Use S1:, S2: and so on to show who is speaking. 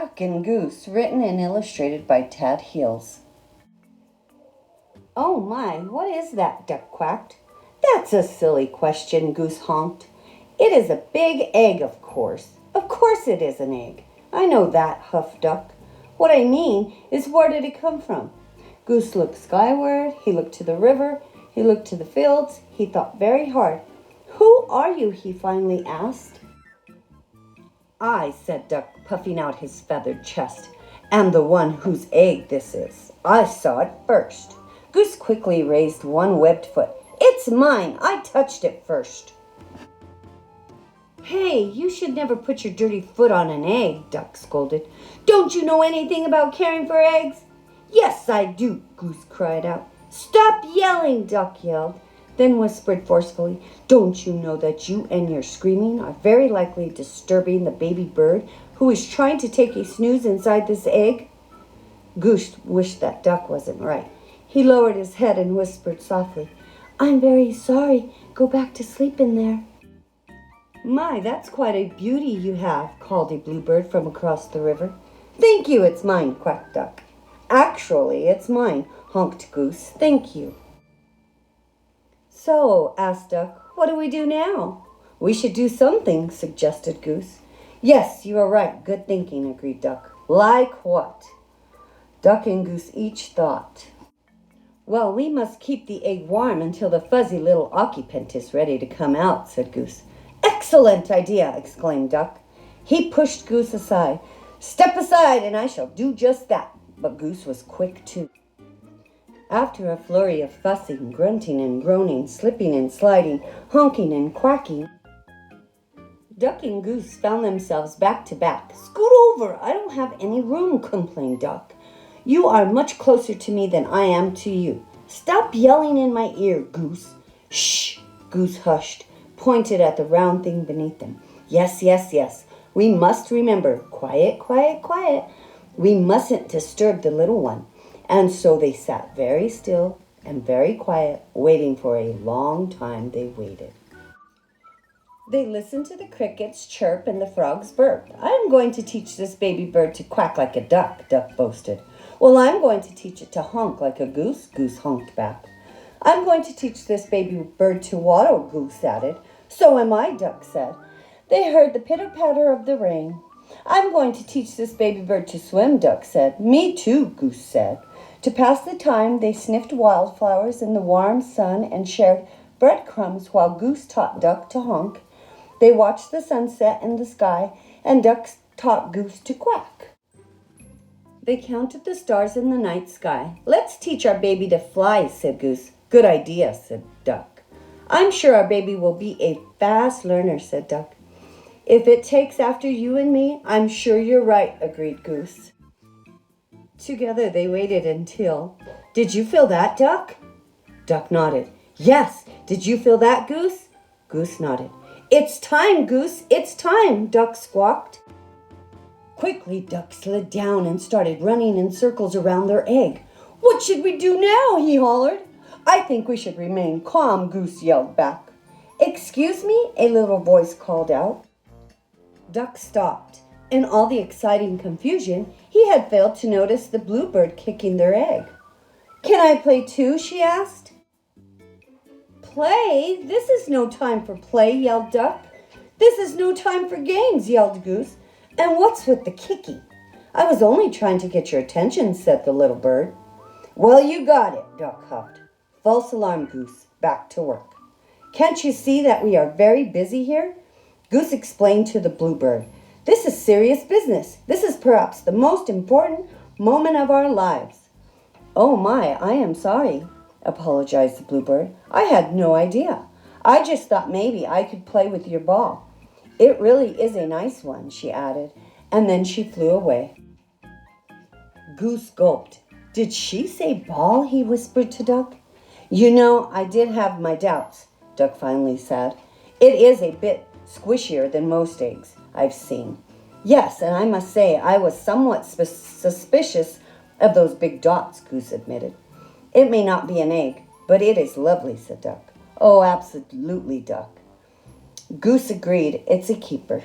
S1: Duck and Goose, written and illustrated by Tad Heels.
S2: "Oh my, what is that?" Duck quacked. "That's a silly question," Goose honked. "It is a big egg, of course. Of course it is an egg. I know that," huffed Duck. "What I mean is, where did it come from?" Goose looked skyward, he looked to the river, he looked to the fields, he thought very hard. "Who are you?" he finally asked. "I," said Duck, puffing out his feathered chest, "am the one whose egg this is. I saw it first." Goose quickly raised one webbed foot. "It's mine. I touched it first." "Hey, you should never put your dirty foot on an egg," Duck scolded. "Don't you know anything about caring for eggs?" "Yes, I do," Goose cried out. "Stop yelling," Duck yelled, then whispered forcefully, "Don't you know that you and your screaming are very likely disturbing the baby bird who is trying to take a snooze inside this egg?" Goose wished that Duck wasn't right. He lowered his head and whispered softly, "I'm very sorry. Go back to sleep in there." "My, that's quite a beauty you have," called a bluebird from across the river. "Thank you, it's mine," quacked Duck. "Actually, it's mine," honked Goose. "Thank you." "So," asked Duck, "what do we do now?" "We should do something," suggested Goose. "Yes, you are right. Good thinking," agreed Duck. "Like what?" Duck and Goose each thought. "Well, we must keep the egg warm until the fuzzy little occupant is ready to come out," said Goose. "Excellent idea!" exclaimed Duck. He pushed Goose aside. "Step aside and I shall do just that." But Goose was quick too. After a flurry of fussing, grunting and groaning, slipping and sliding, honking and quacking, Duck and Goose found themselves back to back. "Scoot over, I don't have any room," complained Duck. "You are much closer to me than I am to you. Stop yelling in my ear, Goose." "Shh!" Goose hushed, pointed at the round thing beneath them. Yes. We must remember. Quiet, quiet, quiet. We mustn't disturb the little one." And so they sat very still and very quiet, waiting for a long time. They waited. They listened to the crickets chirp and the frogs burp. "I'm going to teach this baby bird to quack like a duck," Duck boasted. "Well, I'm going to teach it to honk like a goose," Goose honked back. "I'm going to teach this baby bird to waddle," Goose added. "So am I," Duck said. They heard the pitter-patter of the rain. "I'm going to teach this baby bird to swim," Duck said. "Me too," Goose said. To pass the time, they sniffed wildflowers in the warm sun and shared breadcrumbs while Goose taught Duck to honk. They watched the sunset in the sky, and Duck taught Goose to quack. They counted the stars in the night sky. "Let's teach our baby to fly," said Goose. "Good idea," said Duck. "I'm sure our baby will be a fast learner," said Duck. "If it takes after you and me, I'm sure you're right," agreed Goose. Together they waited until... "Did you feel that, Duck?" Duck nodded. "Yes. Did you feel that, Goose?" Goose nodded. "It's time, Goose. It's time," Duck squawked. Quickly, Duck slid down and started running in circles around their egg. "What should we do now?" he hollered. "I think we should remain calm," Goose yelled back. "Excuse me?" a little voice called out. Duck stopped. In all the exciting confusion, he had failed to notice the bluebird kicking their egg. "Can I play too?" she asked. "Play? This is no time for play," yelled Duck. "This is no time for games," yelled Goose. "And what's with the kicking?" "I was only trying to get your attention," said the little bird. "Well, you got it," Duck huffed. "False alarm, Goose. Back to work. Can't you see that we are very busy here?" Goose explained to the bluebird. "This is serious business. This is perhaps the most important moment of our lives." "Oh my, I am sorry," apologized the bluebird. "I had no idea. I just thought maybe I could play with your ball. It really is a nice one," she added, and then she flew away. Goose gulped. "Did she say ball?" he whispered to Duck. "You know, I did have my doubts," Duck finally said. "It is a bit squishier than most eggs I've seen." "Yes, and I must say I was somewhat suspicious of those big dots," Goose admitted. "It may not be an egg, but it is lovely," said Duck. "Oh, absolutely, Duck." Goose agreed. "It's a keeper."